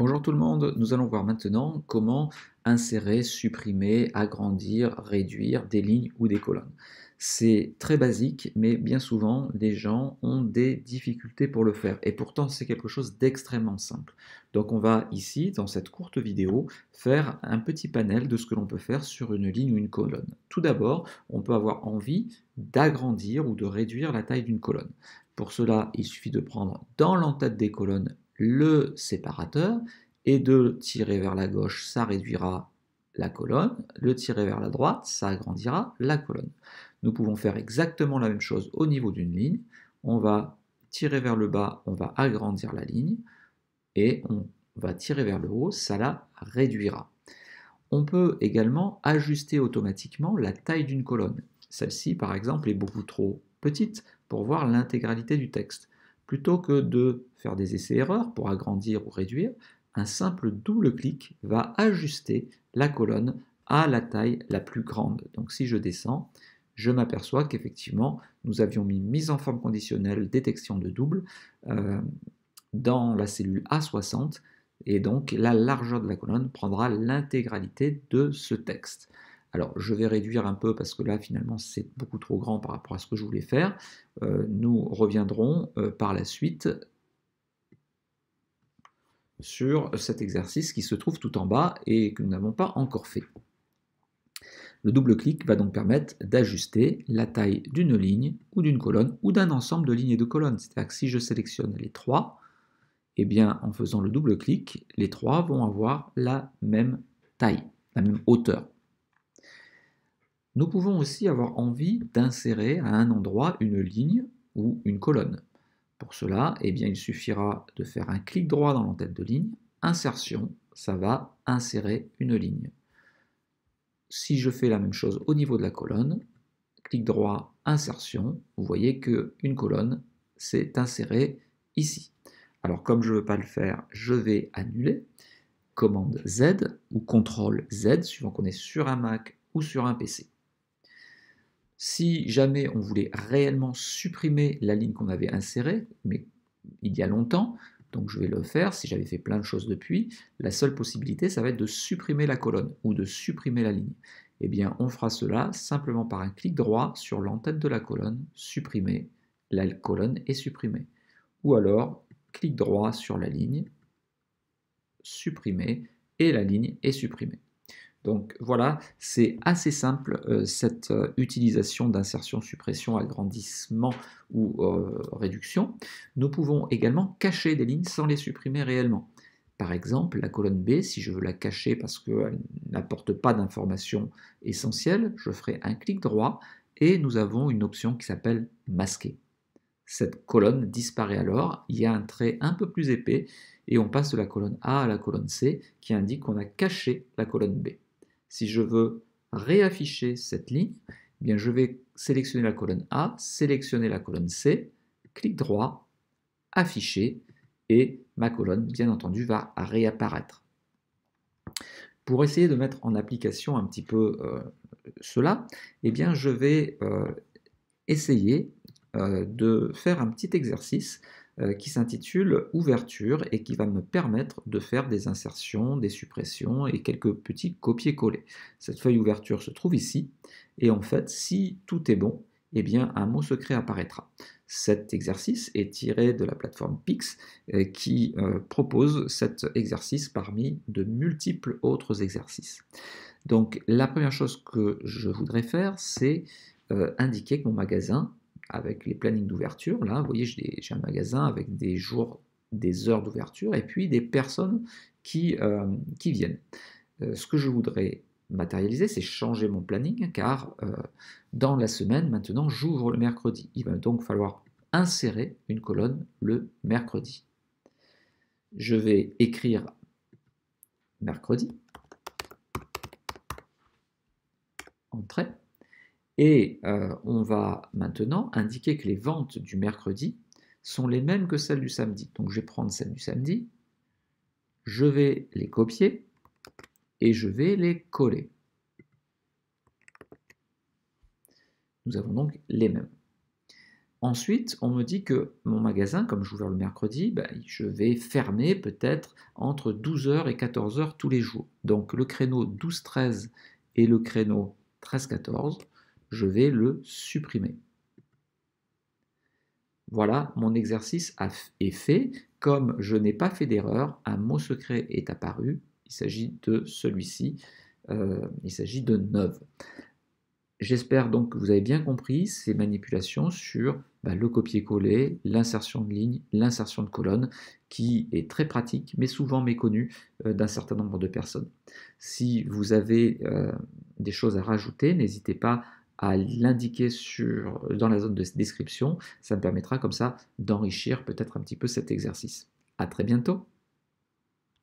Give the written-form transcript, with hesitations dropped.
Bonjour tout le monde, nous allons voir maintenant comment insérer, supprimer, agrandir, réduire des lignes ou des colonnes. C'est très basique, mais bien souvent, les gens ont des difficultés pour le faire. Et pourtant, c'est quelque chose d'extrêmement simple. Donc on va ici, dans cette courte vidéo, faire un petit panel de ce que l'on peut faire sur une ligne ou une colonne. Tout d'abord, on peut avoir envie d'agrandir ou de réduire la taille d'une colonne. Pour cela, il suffit de prendre dans l'entête des colonnes le séparateur et de tirer vers la gauche, ça réduira la colonne, le tirer vers la droite, ça agrandira la colonne. Nous pouvons faire exactement la même chose au niveau d'une ligne. On va tirer vers le bas, on va agrandir la ligne, et on va tirer vers le haut, ça la réduira. On peut également ajuster automatiquement la taille d'une colonne. Celle-ci, par exemple, est beaucoup trop petite pour voir l'intégralité du texte. Plutôt que de faire des essais-erreurs pour agrandir ou réduire, un simple double-clic va ajuster la colonne à la taille la plus grande. Donc si je descends, je m'aperçois qu'effectivement, nous avions mis mise en forme conditionnelle détection de double dans la cellule A60, et donc la largeur de la colonne prendra l'intégralité de ce texte. Alors je vais réduire un peu parce que là finalement c'est beaucoup trop grand par rapport à ce que je voulais faire. Nous reviendrons par la suite sur cet exercice qui se trouve tout en bas et que nous n'avons pas encore fait. Le double-clic va donc permettre d'ajuster la taille d'une ligne ou d'une colonne ou d'un ensemble de lignes et de colonnes. C'est-à-dire que si je sélectionne les trois, eh bien, en faisant le double-clic, les trois vont avoir la même taille, la même hauteur. Nous pouvons aussi avoir envie d'insérer à un endroit une ligne ou une colonne. Pour cela, eh bien, il suffira de faire un clic droit dans l'entête de ligne, insertion, ça va insérer une ligne. Si je fais la même chose au niveau de la colonne, clic droit, insertion, vous voyez qu'une colonne s'est insérée ici. Alors comme je ne veux pas le faire, je vais annuler, commande Z ou CTRL Z, suivant qu'on est sur un Mac ou sur un PC. Si jamais on voulait réellement supprimer la ligne qu'on avait insérée, mais il y a longtemps, donc je vais le faire, si j'avais fait plein de choses depuis, la seule possibilité, ça va être de supprimer la colonne ou de supprimer la ligne. Eh bien, on fera cela simplement par un clic droit sur l'entête de la colonne, supprimer, la colonne est supprimée. Ou alors, clic droit sur la ligne, supprimer, et la ligne est supprimée. Donc voilà, c'est assez simple cette utilisation d'insertion, suppression, agrandissement ou réduction. Nous pouvons également cacher des lignes sans les supprimer réellement. Par exemple, la colonne B, si je veux la cacher parce qu'elle n'apporte pas d'informations essentielles, je ferai un clic droit et nous avons une option qui s'appelle masquer. Cette colonne disparaît alors, il y a un trait un peu plus épais et on passe de la colonne A à la colonne C qui indique qu'on a caché la colonne B. Si je veux réafficher cette ligne, eh bien je vais sélectionner la colonne A, sélectionner la colonne C, clic droit, afficher, et ma colonne, bien entendu, va réapparaître. Pour essayer de mettre en application un petit peu cela, eh bien je vais essayer de faire un petit exercice qui s'intitule ouverture et qui va me permettre de faire des insertions, des suppressions et quelques petits copier-coller. Cette feuille ouverture se trouve ici et en fait si tout est bon, eh bien un mot secret apparaîtra. Cet exercice est tiré de la plateforme Pix qui propose cet exercice parmi de multiples autres exercices. Donc la première chose que je voudrais faire, c'est indiquer que mon magasin, avec les plannings d'ouverture, là, vous voyez, j'ai un magasin avec des jours, des heures d'ouverture, et puis des personnes qui viennent. Ce que je voudrais matérialiser, c'est changer mon planning, car dans la semaine, maintenant, j'ouvre le mercredi. Il va donc falloir insérer une colonne le mercredi. Je vais écrire mercredi, entrée, et on va maintenant indiquer que les ventes du mercredi sont les mêmes que celles du samedi. Donc je vais prendre celles du samedi, je vais les copier et je vais les coller. Nous avons donc les mêmes. Ensuite, on me dit que mon magasin, comme j'ouvre le mercredi, ben, je vais fermer peut-être entre 12 h et 14 h tous les jours. Donc le créneau 12-13 et le créneau 13-14, je vais le supprimer. Voilà, mon exercice est fait. Comme je n'ai pas fait d'erreur, un mot secret est apparu. Il s'agit de celui-ci. Il s'agit de neuve. J'espère donc que vous avez bien compris ces manipulations sur le copier-coller, l'insertion de ligne, l'insertion de colonne, qui est très pratique, mais souvent méconnue d'un certain nombre de personnes. Si vous avez des choses à rajouter, n'hésitez pas à l'indiquer dans la zone de description. Ça me permettra comme ça d'enrichir peut-être un petit peu cet exercice. À très bientôt.